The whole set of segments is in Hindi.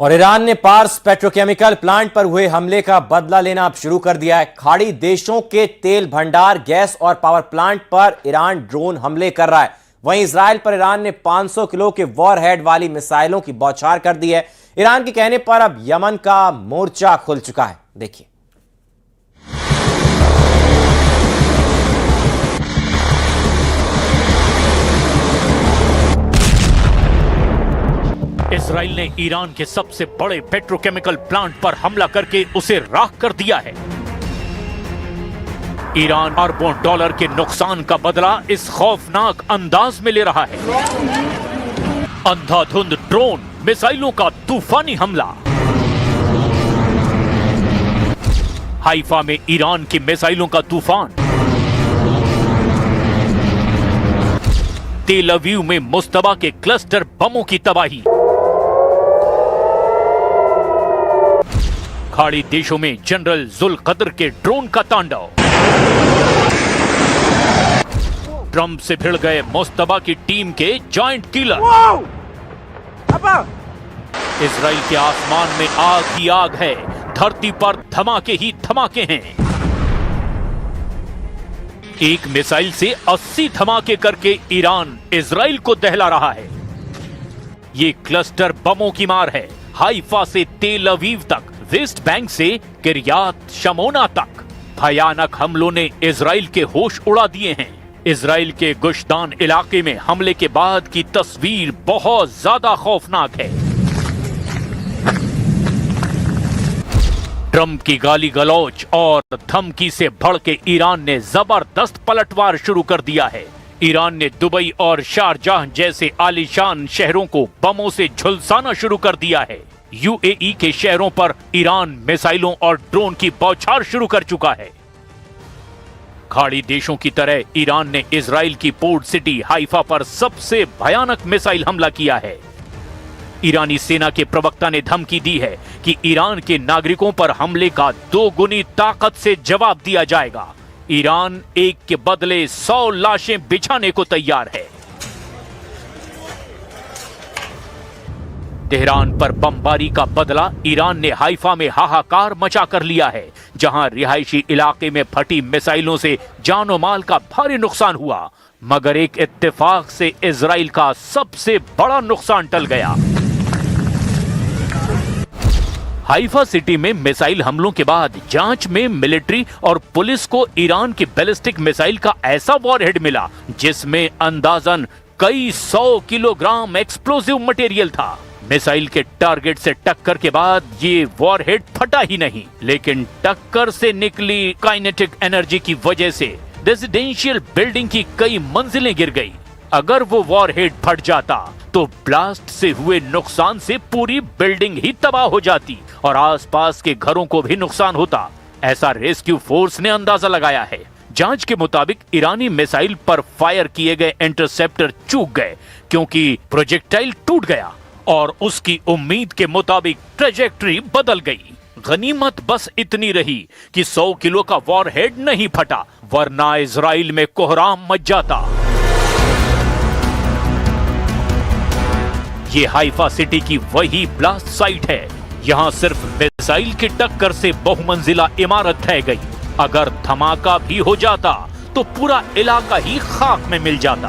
और ईरान ने पार्स पेट्रोकेमिकल प्लांट पर हुए हमले का बदला लेना अब शुरू कर दिया है। खाड़ी देशों के तेल भंडार, गैस और पावर प्लांट पर ईरान ड्रोन हमले कर रहा है। वहीं इजराइल पर ईरान ने 500 किलो के वॉरहेड वाली मिसाइलों की बौछार कर दी है। ईरान के कहने पर अब यमन का मोर्चा खुल चुका है। देखिए, इजराइल ने ईरान के सबसे बड़े पेट्रोकेमिकल प्लांट पर हमला करके उसे राख कर दिया है। ईरान अरबों डॉलर के नुकसान का बदला इस खौफनाक अंदाज में ले रहा है। अंधाधुंध ड्रोन मिसाइलों का तूफानी हमला। हाइफा में ईरान की मिसाइलों का तूफान। तेल अवीव में मुस्तबा के क्लस्टर बमों की तबाही। खाड़ी देशों में जनरल जुल्कदर के ड्रोन का तांडव। ट्रंप से भिड़ गए मुस्तबा की टीम के जॉइंट किलर। इजराइल के आसमान में आग ही आग है, धरती पर धमाके ही धमाके हैं। एक मिसाइल से 80 धमाके करके ईरान इजराइल को दहला रहा है। ये क्लस्टर बमों की मार है। हाइफा से तेल अवीव तक, वेस्ट बैंक से किरियात शमोना तक भयानक हमलों ने इजराइल के होश उड़ा दिए हैं। इजराइल के गुश्तान इलाके में हमले के बाद की तस्वीर बहुत ज्यादा खौफनाक है। ट्रंप की गाली गलौज और धमकी से भड़के ईरान ने जबरदस्त पलटवार शुरू कर दिया है। ईरान ने दुबई और शारजाह जैसे आलीशान शहरों को बमों से झुलसाना शुरू कर दिया है। यूएई के शहरों पर ईरान मिसाइलों और ड्रोन की बौछार शुरू कर चुका है। खाड़ी देशों की तरह ईरान ने इजराइल की पोर्ट सिटी हाइफा पर सबसे भयानक मिसाइल हमला किया है। ईरानी सेना के प्रवक्ता ने धमकी दी है कि ईरान के नागरिकों पर हमले का 2 गुनी ताकत से जवाब दिया जाएगा। ईरान एक के बदले 100 लाशें बिछाने को तैयार है। तेहरान पर बमबारी का बदला ईरान ने हाइफा में हाहाकार मचा कर लिया है, जहां रिहायशी इलाके में फटी मिसाइलों से जानो माल का भारी नुकसान हुआ। मगर एक इत्तेफाक से इजराइल का सबसे बड़ा नुकसान टल गया। हाइफा सिटी में मिसाइल हमलों के बाद जांच में मिलिट्री और पुलिस को ईरान की बैलिस्टिक मिसाइल का ऐसा वॉरहेड मिला जिसमें अंदाजन कई 100 किलोग्राम एक्सप्लोसिव मटेरियल था। मिसाइल के टारगेट से टक्कर के बाद ये वॉरहेड फटा ही नहीं, लेकिन टक्कर से निकली काइनेटिक एनर्जी की वजह से रेजिडेंशियल बिल्डिंग की कई मंजिलें गिर गई। अगर वो वॉरहेड फट जाता तो ब्लास्ट से हुए नुकसान से पूरी बिल्डिंग ही तबाह हो जाती और आसपास के घरों को भी नुकसान होता, ऐसा रेस्क्यू फोर्स ने अंदाजा लगाया है। जांच के मुताबिक ईरानी मिसाइल पर फायर किए गए इंटरसेप्टर चूक गए क्योंकि प्रोजेक्टाइल टूट गया और उसकी उम्मीद के मुताबिक ट्रेजेक्टरी बदल गई। गनीमत बस इतनी रही कि 100 किलो का वॉरहेड नहीं फटा, वरना इजराइल में कोहराम मच जाता। ये हाइफा सिटी की वही ब्लास्ट साइट है। यहाँ सिर्फ मिसाइल की टक्कर से बहुमंजिला इमारत ढह गई। अगर धमाका भी हो जाता तो पूरा इलाका ही खाक में मिल जाता।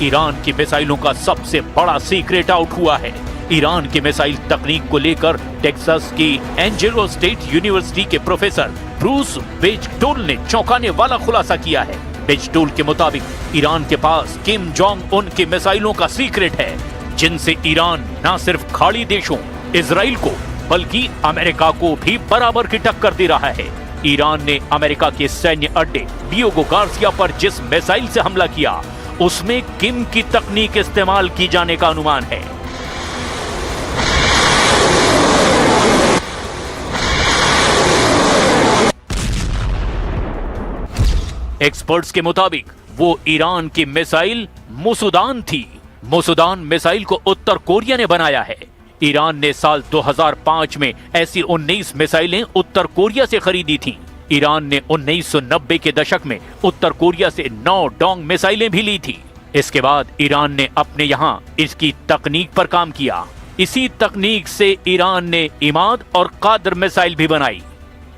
ईरान की मिसाइलों का सबसे बड़ा सीक्रेट आउट हुआ है। ईरान की मिसाइल तकनीक को लेकर टेक्सास की एंजेलो स्टेट यूनिवर्सिटी के प्रोफेसर ब्रूस बेजटोल ने चौंकाने वाला खुलासा किया है। बेजटोल के मुताबिक ईरान के पास किम जोंग उन की मिसाइलों का सीक्रेट है, जिनसे ईरान न सिर्फ खाड़ी देशों इजराइल को बल्कि अमेरिका को भी बराबर की टक्कर दे रहा है। ईरान ने अमेरिका के सैन्य अड्डे डियोगो गार्सिया पर जिस मिसाइल से हमला किया उसमें किम की तकनीक इस्तेमाल की जाने का अनुमान है। एक्सपर्ट्स के मुताबिक वो ईरान की मिसाइल मुसुदान थी। मुसुदान मिसाइल को उत्तर कोरिया ने बनाया है। ईरान ने साल 2005 में ऐसी 19 मिसाइलें उत्तर कोरिया से खरीदी थीं। ईरान ने 1990 के दशक में उत्तर कोरिया से 9 डोंग मिसाइलें भी ली थी। इसके बाद ईरान ने अपने यहाँ इसकी तकनीक पर काम किया। इसी तकनीक से ईरान ने इमाद और कादर मिसाइल भी बनाई।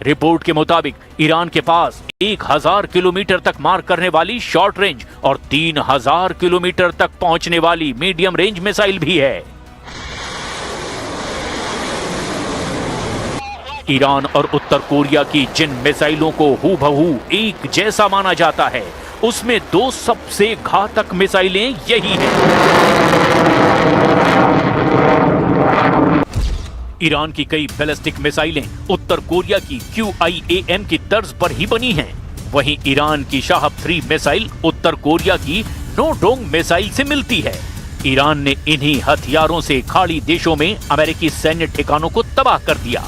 रिपोर्ट के मुताबिक ईरान के पास 1000 किलोमीटर तक मार करने वाली शॉर्ट रेंज और 3000 किलोमीटर तक पहुंचने वाली मीडियम रेंज मिसाइल भी है। ईरान और उत्तर कोरिया की जिन मिसाइलों को हूबहू एक जैसा माना जाता है, उसमें 2 सबसे घातक मिसाइलें यही हैं। ईरान की कई बैलिस्टिक मिसाइलें उत्तर कोरिया की QIAM की तर्ज पर ही बनी हैं। वहीं ईरान की शाहब 3 मिसाइल उत्तर कोरिया की नो डोंग मिसाइल से मिलती है। ईरान ने इन्हीं हथियारों से खाड़ी देशों में अमेरिकी सैन्य ठिकानों को तबाह कर दिया।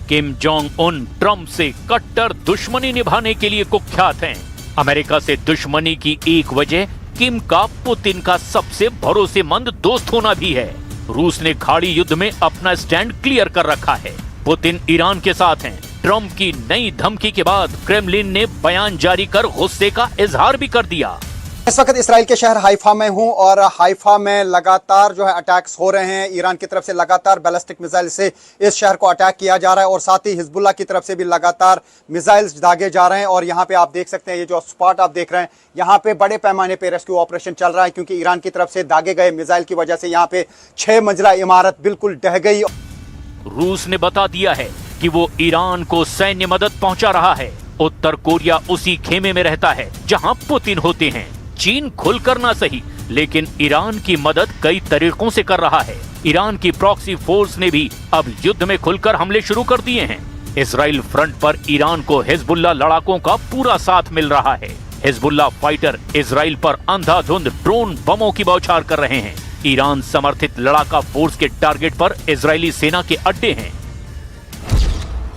किम जोंग उन ट्रंप से कट्टर दुश्मनी निभाने के लिए कुख्यात हैं। अमेरिका से दुश्मनी की एक वजह किम का पुतिन का सबसे भरोसेमंद दोस्त होना भी है। रूस ने खाड़ी युद्ध में अपना स्टैंड क्लियर कर रखा है। पुतिन ईरान के साथ हैं। ट्रंप की नई धमकी के बाद क्रेमलिन ने बयान जारी कर गुस्से का इजहार भी कर दिया। इस वक्त इसराइल के शहर हाइफा में हूं और हाइफा में लगातार जो है अटैक्स हो रहे हैं। ईरान की तरफ से लगातार बैलिस्टिक मिसाइल से इस शहर को अटैक किया जा रहा है और साथ ही हिजबुल्लाह की तरफ से भी लगातार मिसाइल्स दागे जा रहे हैं। और यहाँ पे आप देख सकते हैं, ये जो स्पॉट आप देख रहे हैं, यहाँ पे बड़े पैमाने पे रेस्क्यू ऑपरेशन चल रहा है, क्योंकि ईरान की तरफ से दागे गए मिसाइल की वजह से यहाँ पे 6 मंजिला इमारत बिल्कुल ढह गई। रूस ने बता दिया है कि वो ईरान को सैन्य मदद पहुंचा रहा है। उत्तर कोरिया उसी खेमे में रहता है जहां पुतिन होते हैं। चीन खुलकर ना सही, लेकिन ईरान की मदद कई तरीकों से कर रहा है। ईरान की प्रॉक्सी फोर्स ने भी अब युद्ध में खुलकर हमले शुरू कर दिए हैं। इजराइल फ्रंट पर ईरान को हिजबुल्लाह लड़ाकों का पूरा साथ मिल रहा है। हिजबुल्लाह फाइटर इजराइल पर अंधाधुंध ड्रोन बमों की बौछार कर रहे हैं। ईरान समर्थित लड़ाका फोर्स के टारगेट पर इजरायली सेना के अड्डे हैं।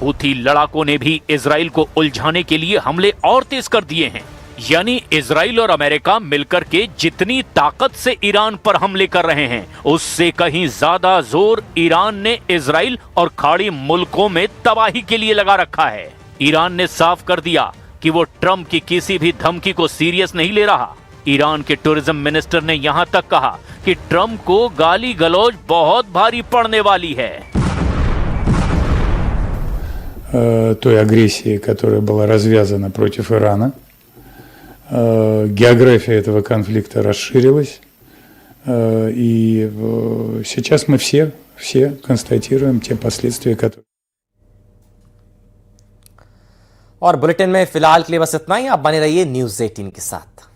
हूथी लड़ाकों ने भी इजराइल को उलझाने के लिए हमले और तेज कर दिए हैं। यानी इजराइल और अमेरिका मिलकर के जितनी ताकत से ईरान पर हमले कर रहे हैं, उससे कहीं ज्यादा जोर ईरान ने इजराइल और खाड़ी मुल्कों में तबाही के लिए लगा रखा है। ईरान ने साफ कर दिया कि वो ट्रंप की किसी भी धमकी को सीरियस नहीं ले रहा। ईरान के टूरिज्म मिनिस्टर ने यहां तक कहा कि ट्रंप को गाली गलौज बहुत भारी पड़ने वाली है। Той агрессии, которая была развязана против Ирана. География этого конфликта расширилась, и сейчас мы все констатируем те последствия, которые... और बुलेटिन में फिलहाल के लिए बस इतना ही। आप बने रहिए न्यूज़ 18 के साथ।